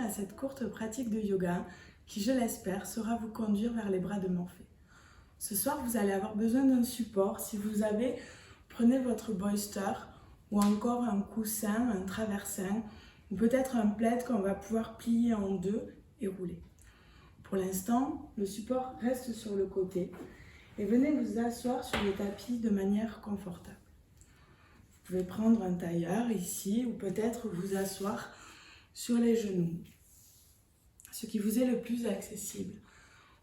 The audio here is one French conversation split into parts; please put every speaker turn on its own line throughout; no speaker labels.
à cette courte pratique de yoga qui, je l'espère, saura vous conduire vers les bras de Morphée. Ce soir, vous allez avoir besoin d'un support. Si vous avez, prenez votre bolster ou encore un coussin, un traversin ou peut-être un plaid qu'on va pouvoir plier en deux et rouler. Pour l'instant, le support reste sur le côté et venez vous asseoir sur le tapis de manière confortable. Vous pouvez prendre un tailleur ici ou peut-être vous asseoir sur les genoux, ce qui vous est le plus accessible.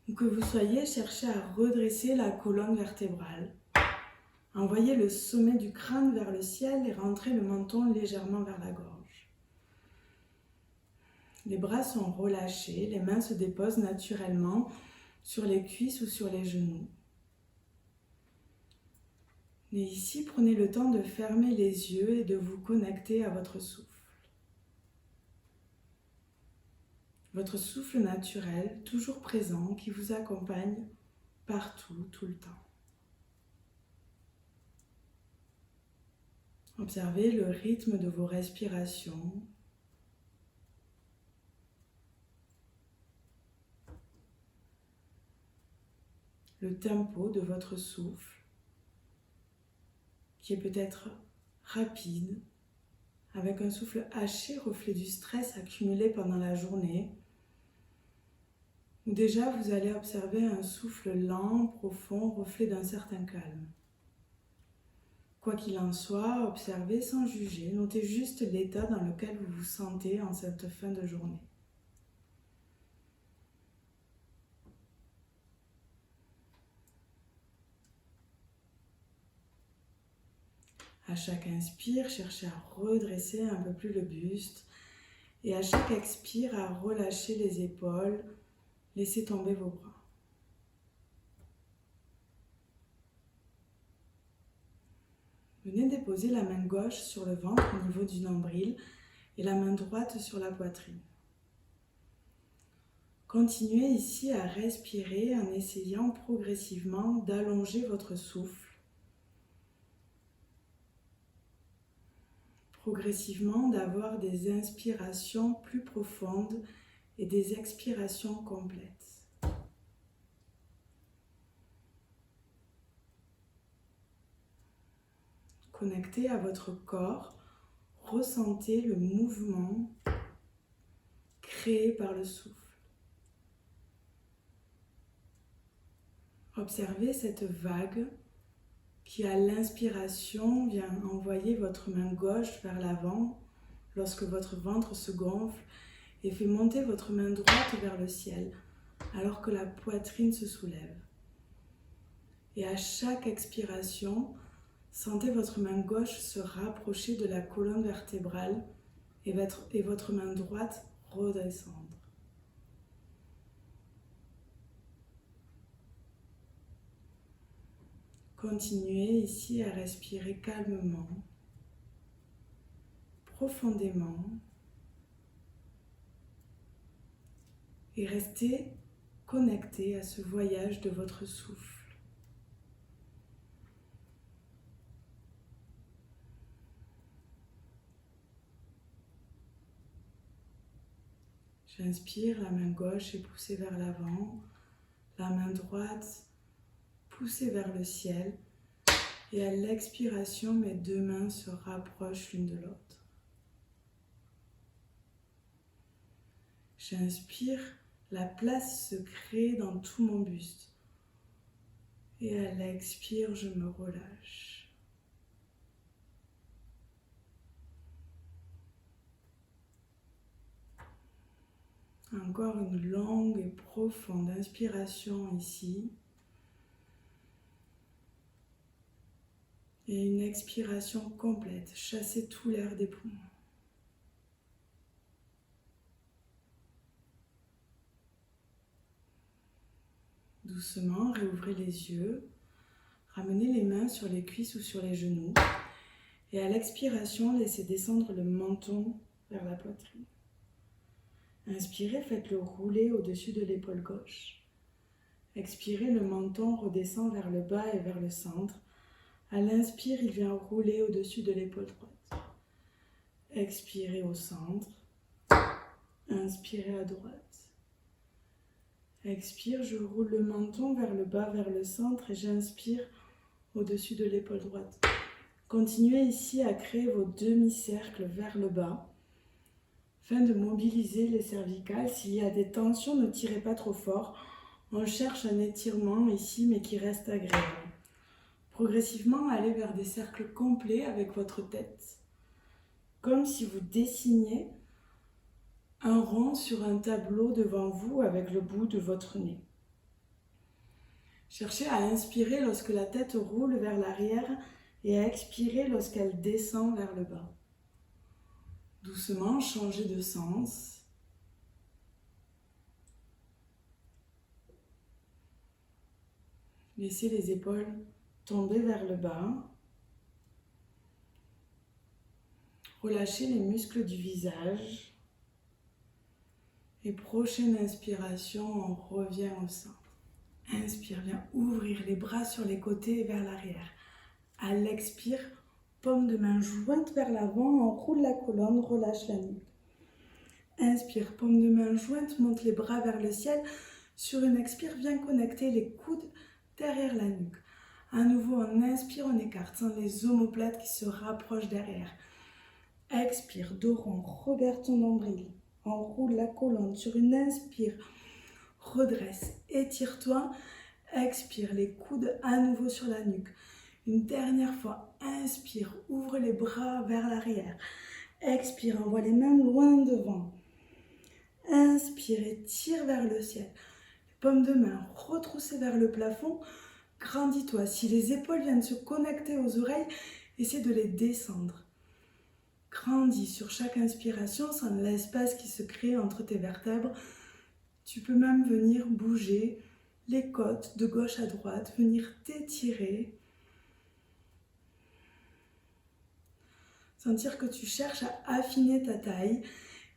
Ou que vous soyez, cherchez à redresser la colonne vertébrale. Envoyez le sommet du crâne vers le ciel et rentrez le menton légèrement vers la gorge. Les bras sont relâchés, les mains se déposent naturellement sur les cuisses ou sur les genoux. Et ici, prenez le temps de fermer les yeux et de vous connecter à votre souffle. Votre souffle naturel, toujours présent, qui vous accompagne partout, tout le temps. Observez le rythme de vos respirations. Le tempo de votre souffle, qui est peut-être rapide, avec un souffle haché, reflet du stress accumulé pendant la journée. Ou déjà, vous allez observer un souffle lent, profond, reflet d'un certain calme. Quoi qu'il en soit, observez sans juger, notez juste l'état dans lequel vous vous sentez en cette fin de journée. À chaque inspire, cherchez à redresser un peu plus le buste et à chaque expire, à relâcher les épaules, laissez tomber vos bras. Venez déposer la main gauche sur le ventre au niveau du nombril et la main droite sur la poitrine. Continuez ici à respirer en essayant progressivement d'allonger votre souffle. Progressivement d'avoir des inspirations plus profondes et des expirations complètes. Connectez à votre corps, ressentez le mouvement créé par le souffle. Observez cette vague qui à l'inspiration vient envoyer votre main gauche vers l'avant lorsque votre ventre se gonfle et fait monter votre main droite vers le ciel alors que la poitrine se soulève. Et à chaque expiration, sentez votre main gauche se rapprocher de la colonne vertébrale et votre main droite redescendre. Continuez ici à respirer calmement, profondément et restez connecté à ce voyage de votre souffle. J'inspire, la main gauche est poussée vers l'avant, la main droite poussée vers le ciel et à l'expiration, mes deux mains se rapprochent l'une de l'autre. J'inspire, la place se crée dans tout mon buste et à l'expire, je me relâche. Encore une longue et profonde inspiration ici. Et une expiration complète, chassez tout l'air des poumons. Doucement, réouvrez les yeux, ramenez les mains sur les cuisses ou sur les genoux et à l'expiration, laissez descendre le menton vers la poitrine. Inspirez, faites-le rouler au-dessus de l'épaule gauche. Expirez, le menton redescend vers le bas et vers le centre. À l'inspire, il vient rouler au-dessus de l'épaule droite. Expirez au centre. Inspirez à droite. Expire, je roule le menton vers le bas, vers le centre et j'inspire au-dessus de l'épaule droite. Continuez ici à créer vos demi-cercles vers le bas afin de mobiliser les cervicales. S'il y a des tensions, ne tirez pas trop fort. On cherche un étirement ici mais qui reste agréable. Progressivement, allez vers des cercles complets avec votre tête, comme si vous dessiniez un rond sur un tableau devant vous avec le bout de votre nez. Cherchez à inspirer lorsque la tête roule vers l'arrière et à expirer lorsqu'elle descend vers le bas. Doucement, changez de sens. Laissez les épaules tomber vers le bas. Relâchez les muscles du visage. Et prochaine inspiration, on revient au centre. Inspire, viens ouvrir les bras sur les côtés et vers l'arrière. À l'expire, paume de main jointe vers l'avant, on roule la colonne, relâche la nuque. Inspire, paume de main jointe, monte les bras vers le ciel. Sur une expire, viens connecter les coudes derrière la nuque. À nouveau, on inspire, on écarte, sans les omoplates qui se rapprochent derrière. Expire, dos rond, regarde ton nombril. Enroule la colonne sur une inspire. Redresse, étire-toi. Expire, les coudes à nouveau sur la nuque. Une dernière fois, inspire, ouvre les bras vers l'arrière. Expire, envoie les mains loin devant. Inspire et tire vers le ciel. Les paumes de main retroussées vers le plafond. Grandis-toi. Si les épaules viennent se connecter aux oreilles, essaie de les descendre. Grandis sur chaque inspiration, sans l'espace qui se crée entre tes vertèbres. Tu peux même venir bouger les côtes de gauche à droite, venir t'étirer. Sentir que tu cherches à affiner ta taille.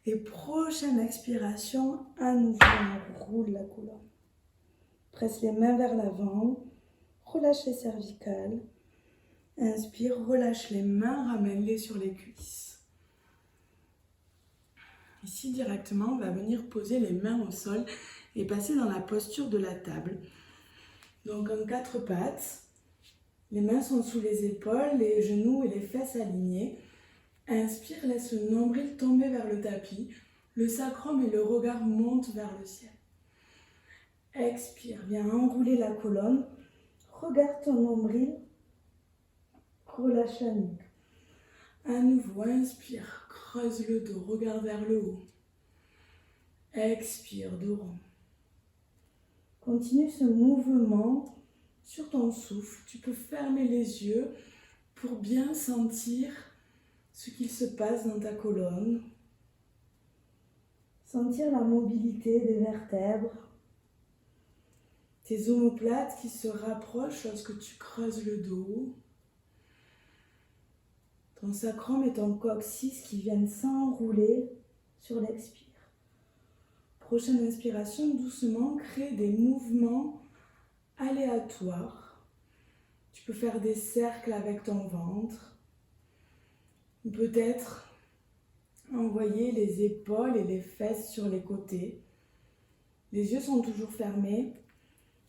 Et prochaine expiration, à nouveau, on roule la colonne. Presse les mains vers l'avant. Relâche les cervicales. Inspire, relâche les mains, ramène-les sur les cuisses. Ici, directement, on va venir poser les mains au sol et passer dans la posture de la table. Donc, en 4 pattes. Les mains sont sous les épaules, les genoux et les fesses alignés. Inspire, laisse le nombril tomber vers le tapis. Le sacrum et le regard montent vers le ciel. Expire, viens enrouler la colonne. Regarde ton nombril. Relâche la nuque. À nouveau, inspire, creuse le dos, regarde vers le haut. Expire, dos rond. Continue ce mouvement sur ton souffle. Tu peux fermer les yeux pour bien sentir ce qu'il se passe dans ta colonne. Sentir la mobilité des vertèbres. Tes omoplates qui se rapprochent lorsque tu creuses le dos. Ton sacrum et ton coccyx qui viennent s'enrouler sur l'expire. Prochaine inspiration, doucement, crée des mouvements aléatoires. Tu peux faire des cercles avec ton ventre. Ou peut-être envoyer les épaules et les fesses sur les côtés. Les yeux sont toujours fermés.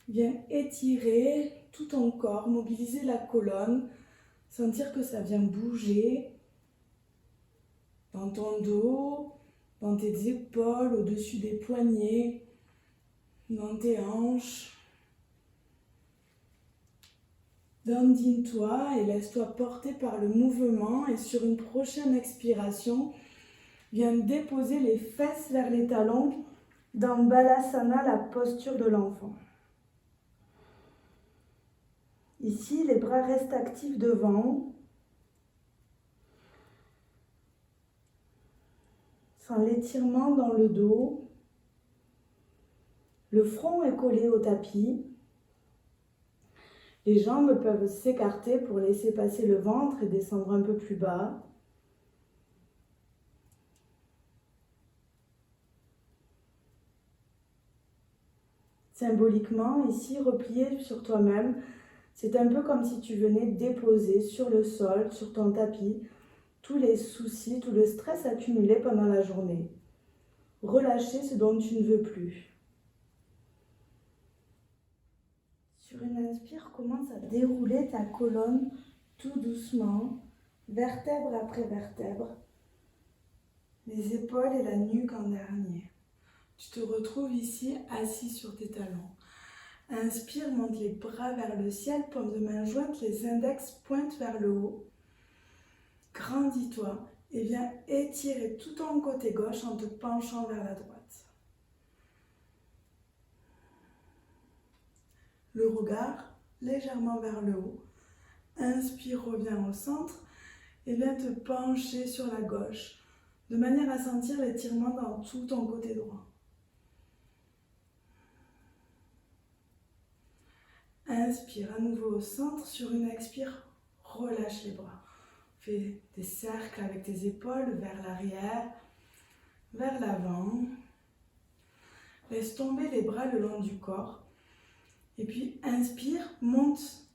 Viens étirer tout ton corps, mobiliser la colonne. Sentir que ça vient bouger dans ton dos, dans tes épaules, au-dessus des poignets, dans tes hanches. Dandine-toi et laisse-toi porter par le mouvement. Et sur une prochaine expiration, viens déposer les fesses vers les talons dans Balasana, la posture de l'enfant. Ici, les bras restent actifs devant, sans l'étirement dans le dos. Le front est collé au tapis. Les jambes peuvent s'écarter pour laisser passer le ventre et descendre un peu plus bas. Symboliquement, ici, replier sur toi-même. C'est un peu comme si tu venais déposer sur le sol, sur ton tapis, tous les soucis, tout le stress accumulé pendant la journée. relâcher ce dont tu ne veux plus. Sur une inspire, commence à dérouler ta colonne tout doucement, vertèbre après vertèbre, les épaules et la nuque en dernier. Tu te retrouves ici assis sur tes talons. Inspire, monte les bras vers le ciel, paume de main jointe, les index pointent vers le haut. Grandis-toi et viens étirer tout ton côté gauche en te penchant vers la droite. Le regard légèrement vers le haut. Inspire, reviens au centre et viens te pencher sur la gauche, de manière à sentir l'étirement dans tout ton côté droit. Inspire à nouveau au centre, sur une expire, relâche les bras. Fais des cercles avec tes épaules vers l'arrière, vers l'avant. Laisse tomber les bras le long du corps. Et puis inspire, monte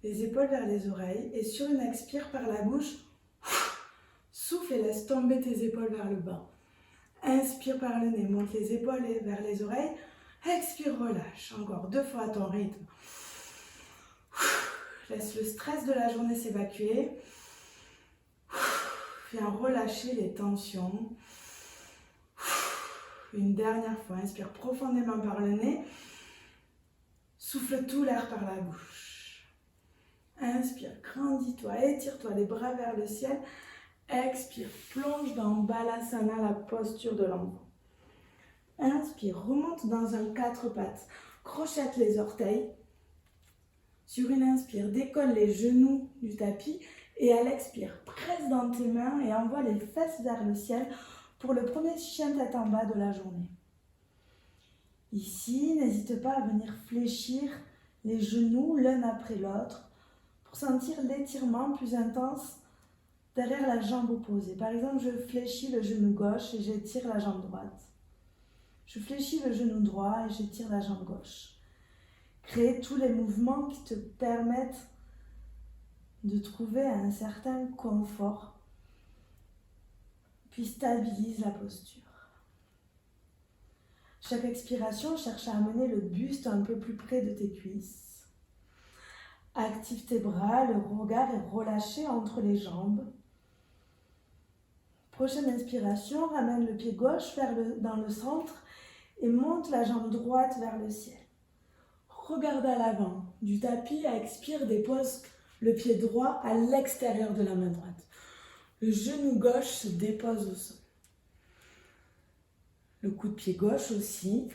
les épaules vers les oreilles. Et sur une expire par la bouche, souffle et laisse tomber tes épaules vers le bas. Inspire par le nez, monte les épaules vers les oreilles. Expire, relâche. Encore 2 fois à ton rythme. Laisse le stress de la journée s'évacuer. Viens relâcher les tensions. Une dernière fois, inspire profondément par le nez. Souffle tout l'air par la bouche. Inspire, grandis-toi, étire-toi, les bras vers le ciel. Expire, plonge dans Balasana, la posture de l'enfant. Inspire, remonte dans un 4 pattes. Crochette les orteils. Sur une inspire, décolle les genoux du tapis. Et à l'expire, presse dans tes mains et envoie les fesses vers le ciel pour le premier chien tête en bas de la journée. Ici, n'hésite pas à venir fléchir les genoux l'un après l'autre pour sentir l'étirement plus intense derrière la jambe opposée. Par exemple, je fléchis le genou gauche et j'étire la jambe droite. Je fléchis le genou droit et j'étire la jambe gauche. Crée tous les mouvements qui te permettent de trouver un certain confort, puis stabilise la posture. Chaque expiration, cherche à amener le buste un peu plus près de tes cuisses. Active tes bras, le regard est relâché entre les jambes. Prochaine inspiration, ramène le pied gauche dans le centre et monte la jambe droite vers le ciel. Regarde à l'avant du tapis, expire, dépose le pied droit à l'extérieur de la main droite. Le genou gauche se dépose au sol. Le coup de pied gauche aussi.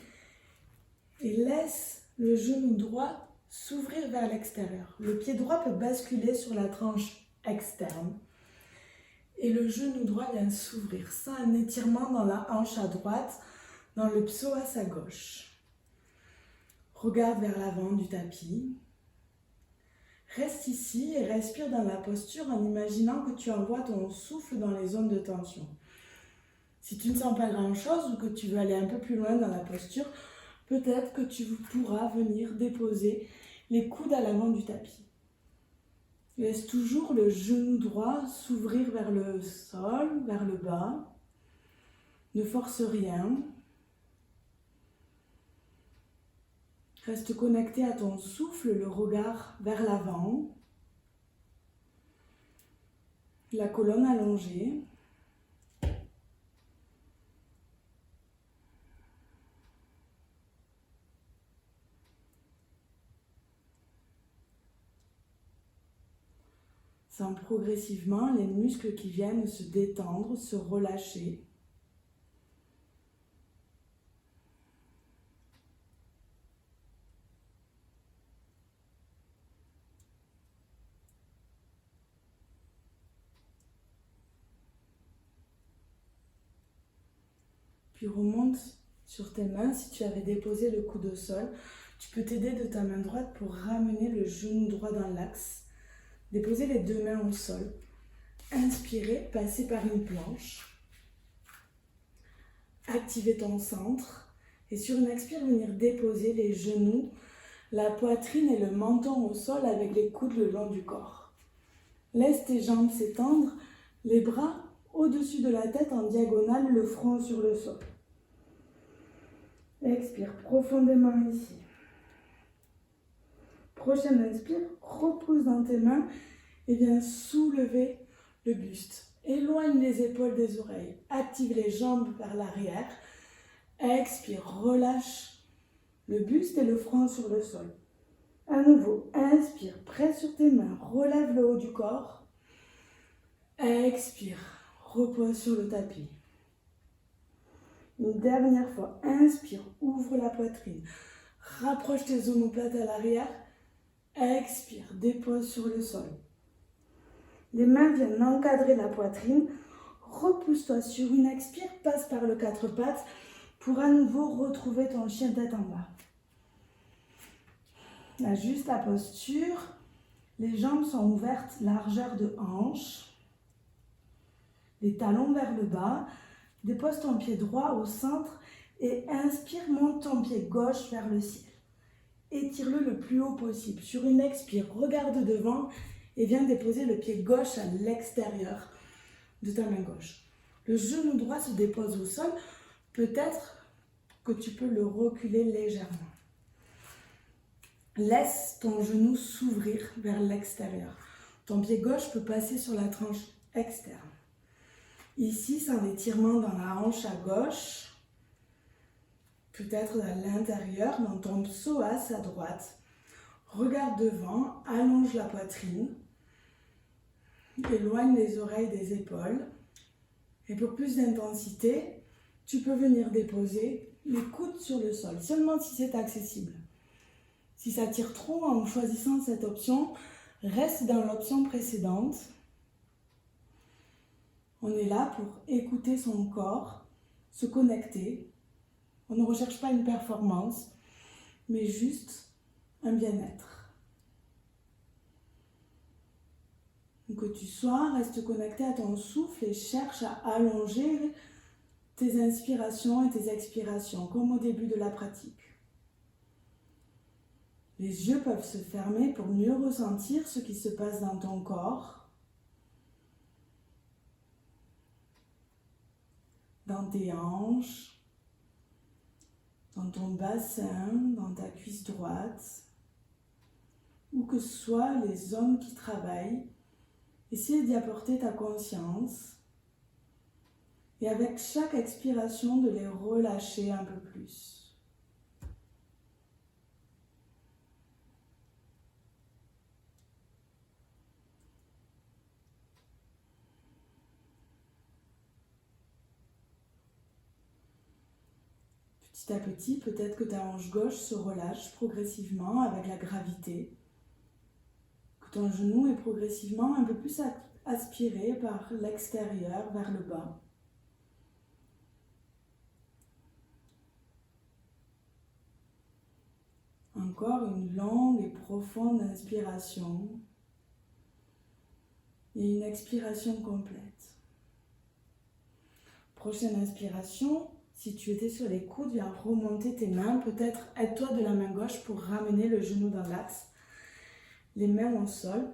Et laisse le genou droit s'ouvrir vers l'extérieur. Le pied droit peut basculer sur la tranche externe. Et le genou droit vient s'ouvrir. Ça, un étirement dans la hanche à droite, dans le psoas à gauche. Regarde vers l'avant du tapis. Reste ici et respire dans la posture en imaginant que tu envoies ton souffle dans les zones de tension. Si tu ne sens pas grand-chose ou que tu veux aller un peu plus loin dans la posture, peut-être que tu pourras venir déposer les coudes à l'avant du tapis. Laisse toujours le genou droit s'ouvrir vers le sol, vers le bas. Ne force rien. Reste connecté à ton souffle, le regard vers l'avant. La colonne allongée. Sens progressivement les muscles qui viennent se détendre, se relâcher. Puis remonte sur tes mains. Si tu avais déposé le coude au sol, tu peux t'aider de ta main droite pour ramener le genou droit dans l'axe. Déposer les 2 mains au sol. Inspirer, passer par une planche. Activer ton centre. Et sur une expire, venir déposer les genoux, la poitrine et le menton au sol avec les coudes le long du corps. Laisse tes jambes s'étendre, les bras au-dessus de la tête en diagonale, le front sur le sol. Expire profondément ici. Prochaine inspire, repousse dans tes mains et viens soulever le buste. Éloigne les épaules des oreilles. Active les jambes vers l'arrière. Expire, relâche le buste et le front sur le sol. À nouveau, inspire, presse sur tes mains, relève le haut du corps. Expire, repose sur le tapis. Une dernière fois, inspire, ouvre la poitrine. Rapproche tes omoplates à l'arrière. Expire, dépose sur le sol. Les mains viennent encadrer la poitrine. Repousse-toi sur une expire, passe par le quatre pattes pour à nouveau retrouver ton chien tête en bas. Ajuste la posture. Les jambes sont ouvertes, largeur de hanche. Les talons vers le bas. Dépose ton pied droit au centre et inspire, monte ton pied gauche vers le ciel. Étire-le le plus haut possible. Sur une expire, regarde devant et viens déposer le pied gauche à l'extérieur de ta main gauche. Le genou droit se dépose au sol. Peut-être que tu peux le reculer légèrement. Laisse ton genou s'ouvrir vers l'extérieur. Ton pied gauche peut passer sur la tranche externe. Ici, c'est un étirement dans la hanche à gauche. Peut-être à l'intérieur, dans ton psoas à droite. Regarde devant, allonge la poitrine. Éloigne les oreilles des épaules. Et pour plus d'intensité, tu peux venir déposer les coudes sur le sol, seulement si c'est accessible. Si ça tire trop en choisissant cette option, reste dans l'option précédente. On est là pour écouter son corps, se connecter. On ne recherche pas une performance, mais juste un bien-être. Où que tu sois, reste connecté à ton souffle et cherche à allonger tes inspirations et tes expirations, comme au début de la pratique. Les yeux peuvent se fermer pour mieux ressentir ce qui se passe dans ton corps, dans tes hanches, dans ton bassin, dans ta cuisse droite, où que ce soit les zones qui travaillent. Essaye d'y apporter ta conscience et avec chaque expiration de les relâcher un peu plus. Petit à petit, peut-être que ta hanche gauche se relâche progressivement avec la gravité, que ton genou est progressivement un peu plus aspiré par l'extérieur vers le bas. Encore une longue et profonde inspiration et une expiration complète. Prochaine inspiration. Si tu étais sur les coudes, viens remonter tes mains. Peut-être aide-toi de la main gauche pour ramener le genou dans l'axe. Les mains au sol.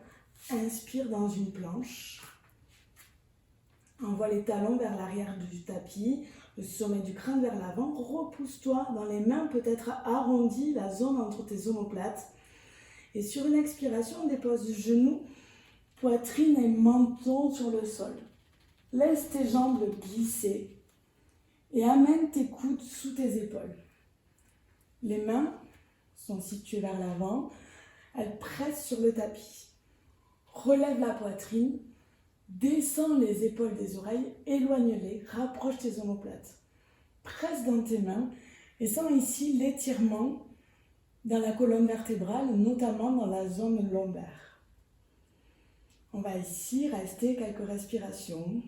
Inspire dans une planche. Envoie les talons vers l'arrière du tapis. Le sommet du crâne vers l'avant. Repousse-toi dans les mains. Peut-être arrondis la zone entre tes omoplates. Et sur une expiration, dépose genou, poitrine et menton sur le sol. Laisse tes jambes glisser. Et amène tes coudes sous tes épaules. Les mains sont situées vers l'avant. Elles pressent sur le tapis. Relève la poitrine. Descends les épaules des oreilles. Éloigne-les. Rapproche tes omoplates. Presse dans tes mains. Et sens ici l'étirement dans la colonne vertébrale, notamment dans la zone lombaire. On va ici rester quelques respirations.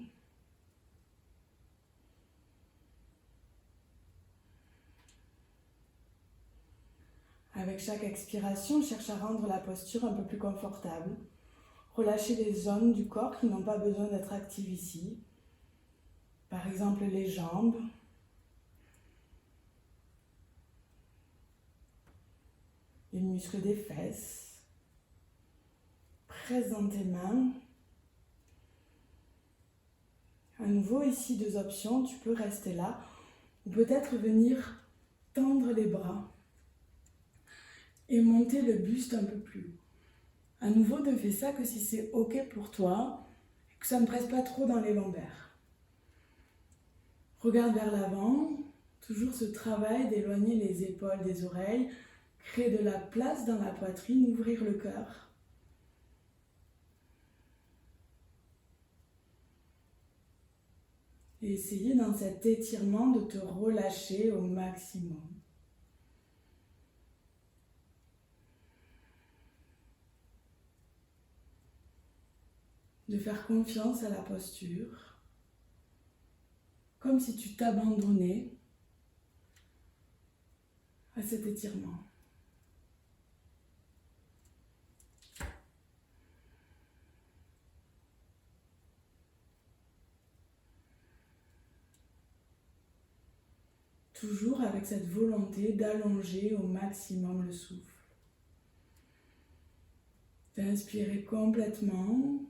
Avec chaque expiration, cherche à rendre la posture un peu plus confortable. Relâchez les zones du corps qui n'ont pas besoin d'être actives ici. Par exemple, les jambes. Les muscles des fesses. Presse dans tes mains. À À nouveau, ici, deux options. Tu peux rester là ou peut-être venir tendre les bras et monter le buste un peu plus haut. À nouveau, ne fais ça que si c'est OK pour toi et que ça ne presse pas trop dans les lombaires. Regarde vers l'avant, toujours ce travail d'éloigner les épaules des oreilles, créer de la place dans la poitrine, ouvrir le cœur. Et essayer dans cet étirement de te relâcher au maximum. De faire confiance à la posture, comme si tu t'abandonnais à cet étirement. Toujours avec cette volonté d'allonger au maximum le souffle. D'inspirer complètement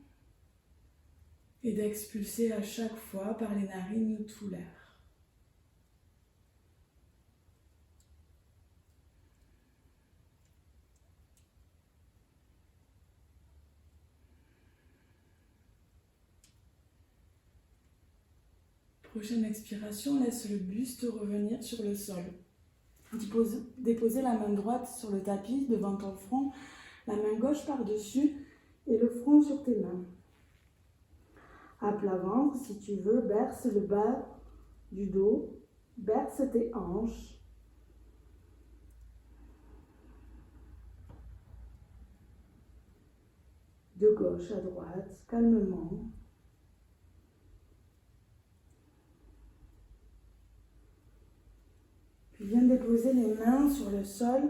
et d'expulser à chaque fois par les narines tout l'air. Prochaine expiration, laisse le buste revenir sur le sol. Déposez la main droite sur le tapis devant ton front, la main gauche par-dessus et le front sur tes mains. À plat ventre, si tu veux, berce le bas du dos, berce tes hanches. De gauche à droite, calmement. Puis viens déposer les mains sur le sol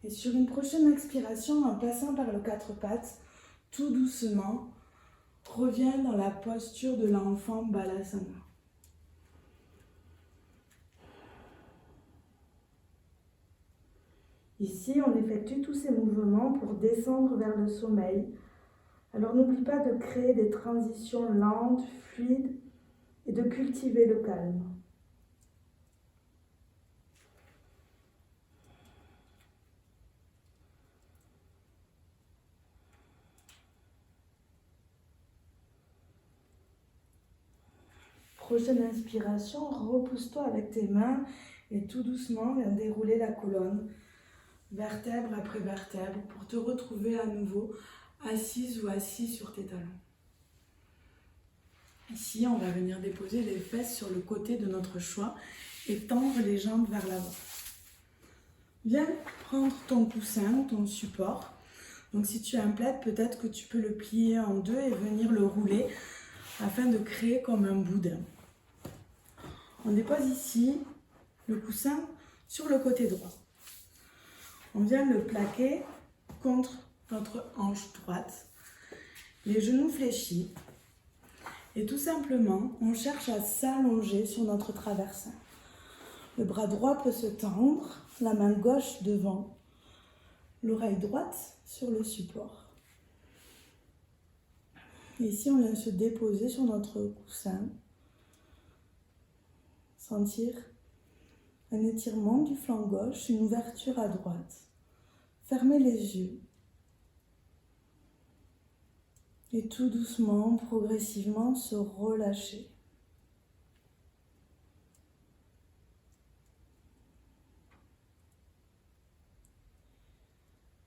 et sur une prochaine expiration, en passant par le quatre pattes, tout doucement, reviens dans la posture de l'enfant Balasana. Ici, on effectue tous ces mouvements pour descendre vers le sommeil. Alors n'oublie pas de créer des transitions lentes, fluides et de cultiver le calme. Prochaine inspiration, repousse-toi avec tes mains et tout doucement viens dérouler la colonne, vertèbre après vertèbre, pour te retrouver à nouveau assise ou assis sur tes talons. Ici, on va venir déposer les fesses sur le côté de notre choix et tendre les jambes vers l'avant. Viens prendre ton coussin, ton support. Donc si tu as un plaid, peut-être que tu peux le plier en deux et venir le rouler afin de créer comme un boudin. On dépose ici le coussin sur le côté droit. On vient le plaquer contre notre hanche droite, les genoux fléchis. Et tout simplement, on cherche à s'allonger sur notre traversin. Le bras droit peut se tendre, la main gauche devant, l'oreille droite sur le support. Et ici, on vient se déposer sur notre coussin. Sentir un étirement du flanc gauche, une ouverture à droite. Fermez les yeux. Et tout doucement, progressivement, se relâcher.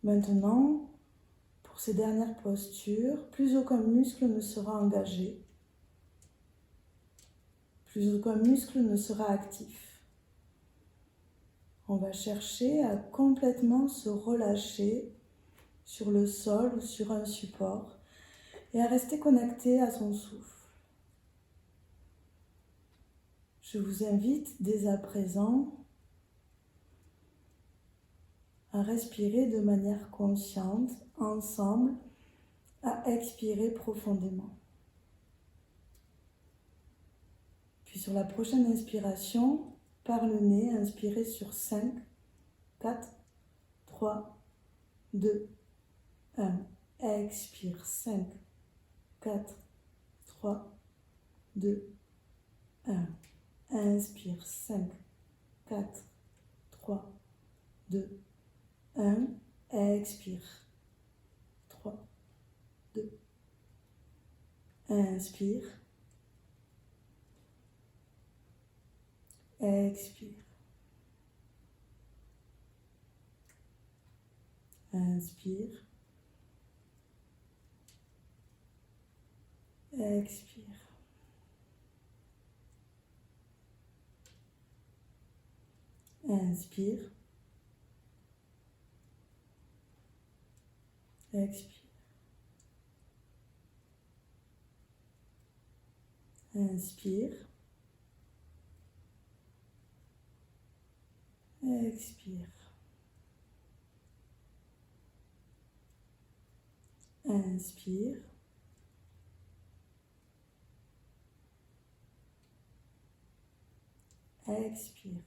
Maintenant, pour ces dernières postures, plus aucun muscle ne sera engagé. Plus aucun muscle ne sera actif. On va chercher à complètement se relâcher sur le sol ou sur un support et à rester connecté à son souffle. Je vous invite dès à présent à respirer de manière consciente, ensemble, à expirer profondément. Puis sur la prochaine inspiration, par le nez, inspirez sur 5, 4, 3, 2, 1. Expire 5, 4, 3, 2, 1. Inspire. 5, 4, 3, 2, 1. Expire. 3, 2. Inspire. Expire. Inspire. Expire. Inspire. Expire. Inspire. Expire. Inspire. Expire.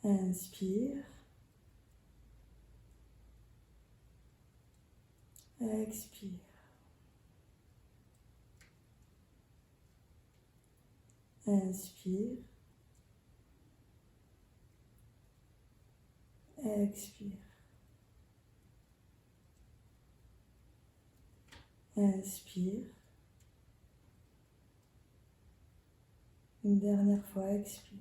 Inspire. Expire. Inspire. Expire. Inspire. Une dernière fois, expire.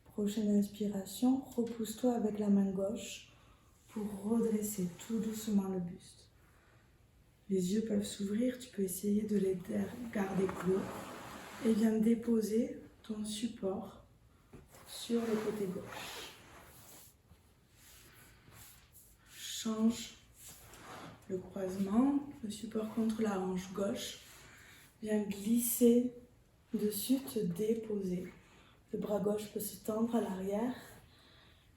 Prochaine inspiration, repousse-toi avec la main gauche pour redresser tout doucement le buste. Les yeux peuvent s'ouvrir, tu peux essayer de les garder clos et viens déposer ton support sur le côté gauche. Change le croisement, le support contre la hanche gauche. Viens glisser dessus, te déposer. Le bras gauche peut se tendre à l'arrière,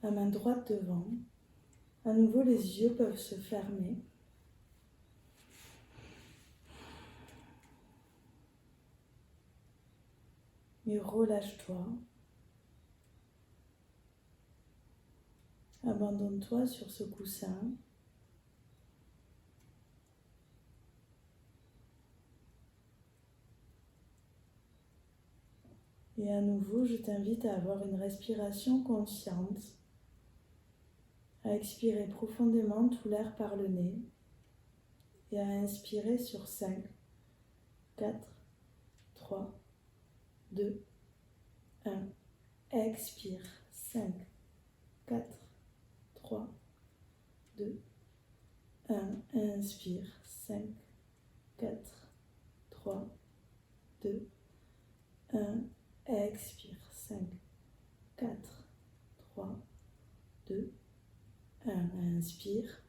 la main droite devant. À nouveau, les yeux peuvent se fermer. Et relâche-toi. Abandonne-toi sur ce coussin. Et à nouveau, je t'invite à avoir une respiration consciente, à expirer profondément tout l'air par le nez et à inspirer sur 5, 4, 3, 2, 1. Expire. 5, 4, 3, 2, 1. Inspire. 5, 4, 3, 2, 1. Expire. 5, 4, 3, 2, 1. Inspire.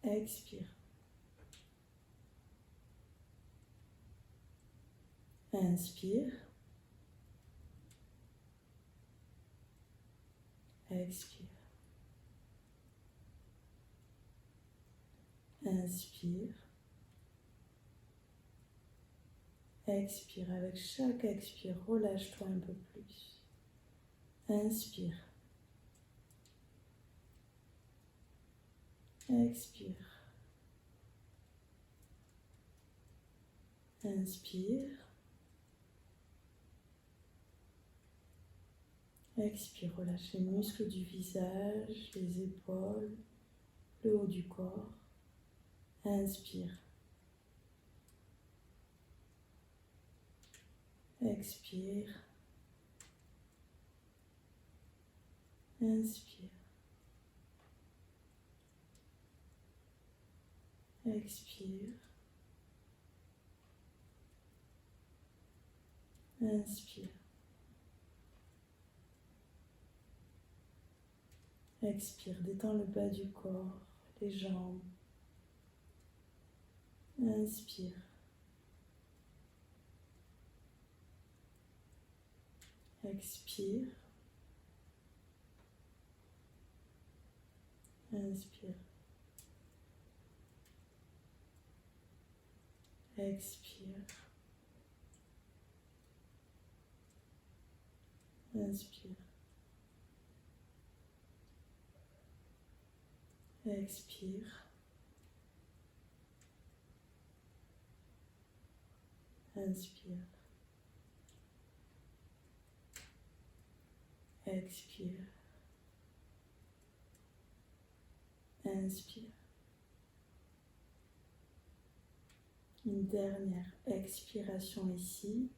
Expire. Inspire. Expire. Inspire. Expire. Avec chaque expire, relâche-toi un peu plus. Inspire. Expire. Inspire. Expire. Relâche les muscles du visage, les épaules, le haut du corps. Inspire. Expire. Inspire. Expire. Inspire. Expire. Détends le bas du corps, les jambes. Inspire. Expire. Inspire. Expire. Inspire. Expire. Inspire. Expire. Inspire. Une dernière expiration ici.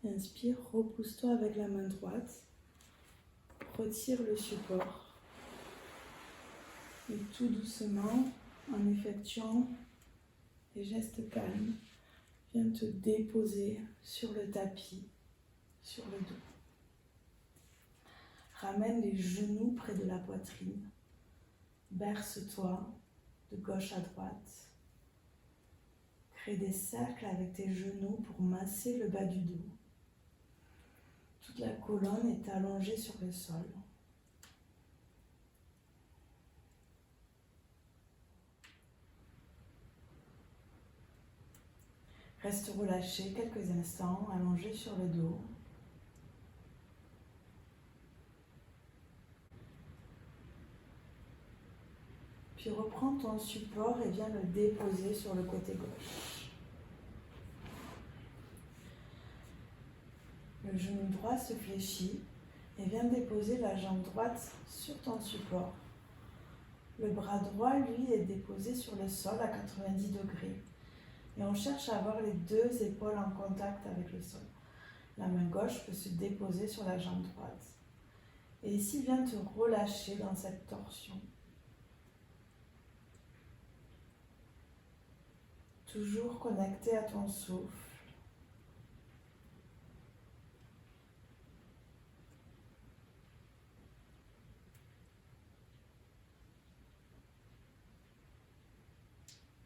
Inspire, repousse-toi avec la main droite. Retire le support. Et tout doucement, en effectuant des gestes calmes, viens te déposer sur le tapis, sur le dos. Ramène les genoux près de la poitrine. Berce-toi de gauche à droite. Crée des cercles avec tes genoux pour masser le bas du dos. Toute la colonne est allongée sur le sol. Reste relâché quelques instants, allongé sur le dos. Puis reprends ton support et viens le déposer sur le côté gauche. Le genou droit se fléchit et viens déposer la jambe droite sur ton support. Le bras droit, lui, est déposé sur le sol à 90 degrés. Et on cherche à avoir les deux épaules en contact avec le sol. La main gauche peut se déposer sur la jambe droite. Et ici, viens te relâcher dans cette torsion. Toujours connecté à ton souffle.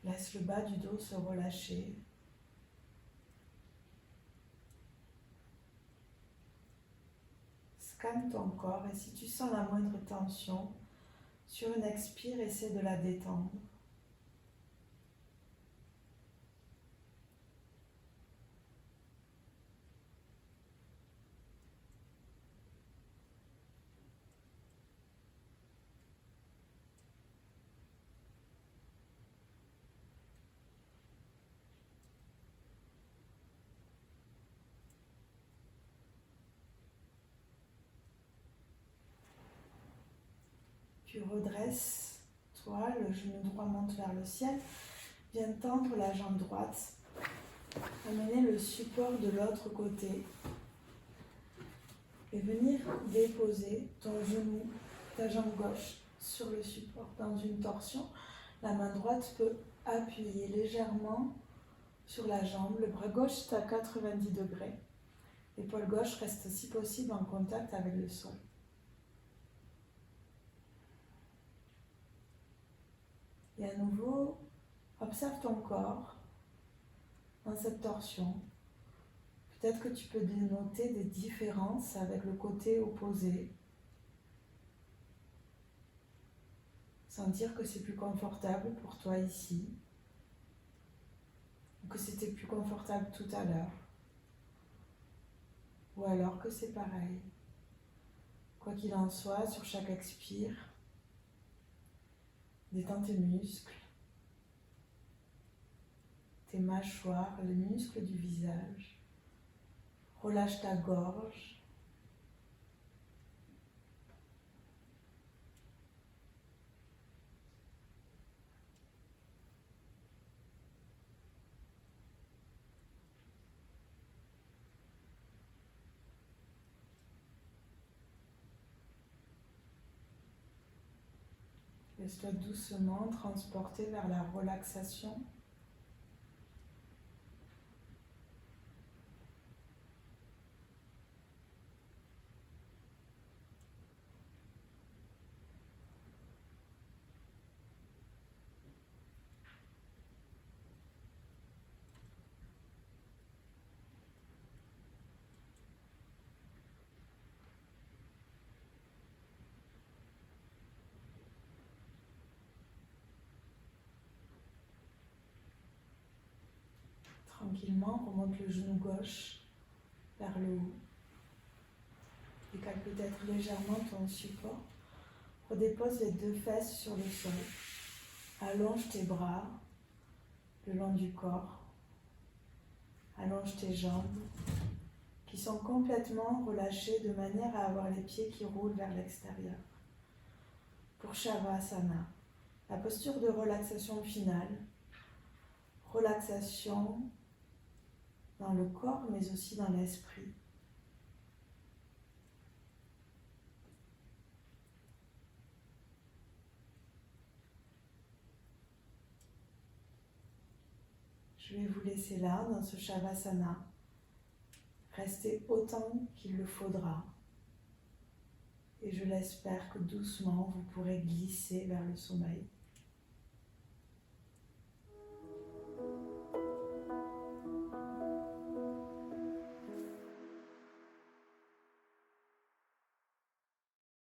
Laisse le bas du dos se relâcher. Scanne ton corps et si tu sens la moindre tension, sur une expire, essaie de la détendre. Puis redresse-toi, le genou droit monte vers le ciel. Viens tendre la jambe droite. Amener le support de l'autre côté. Et venir déposer ton genou, ta jambe gauche sur le support. Dans une torsion, la main droite peut appuyer légèrement sur la jambe. Le bras gauche est à 90 degrés. L'épaule gauche reste si possible en contact avec le sol. Et à nouveau, observe ton corps dans cette torsion. Peut-être que tu peux dénoter des différences avec le côté opposé. Sentir que c'est plus confortable pour toi ici. Ou que c'était plus confortable tout à l'heure. Ou alors que c'est pareil. Quoi qu'il en soit, sur chaque expire, détends tes muscles, tes mâchoires, les muscles du visage. Relâche ta gorge. Laisse-toi doucement transporter vers la relaxation. Tranquillement, remonte le genou gauche vers le haut. Décale peut-être légèrement ton support Redépose les 2 fesses sur le sol. Allonge tes bras le long du corps. Allonge tes jambes qui sont complètement relâchées de manière à avoir les pieds qui roulent vers l'extérieur. Pour Shavasana, la posture de relaxation finale, relaxation dans le corps mais aussi dans l'esprit. Je vais vous laisser là, dans ce Shavasana, rester autant qu'il le faudra. Et je l'espère que doucement, vous pourrez glisser vers le sommeil.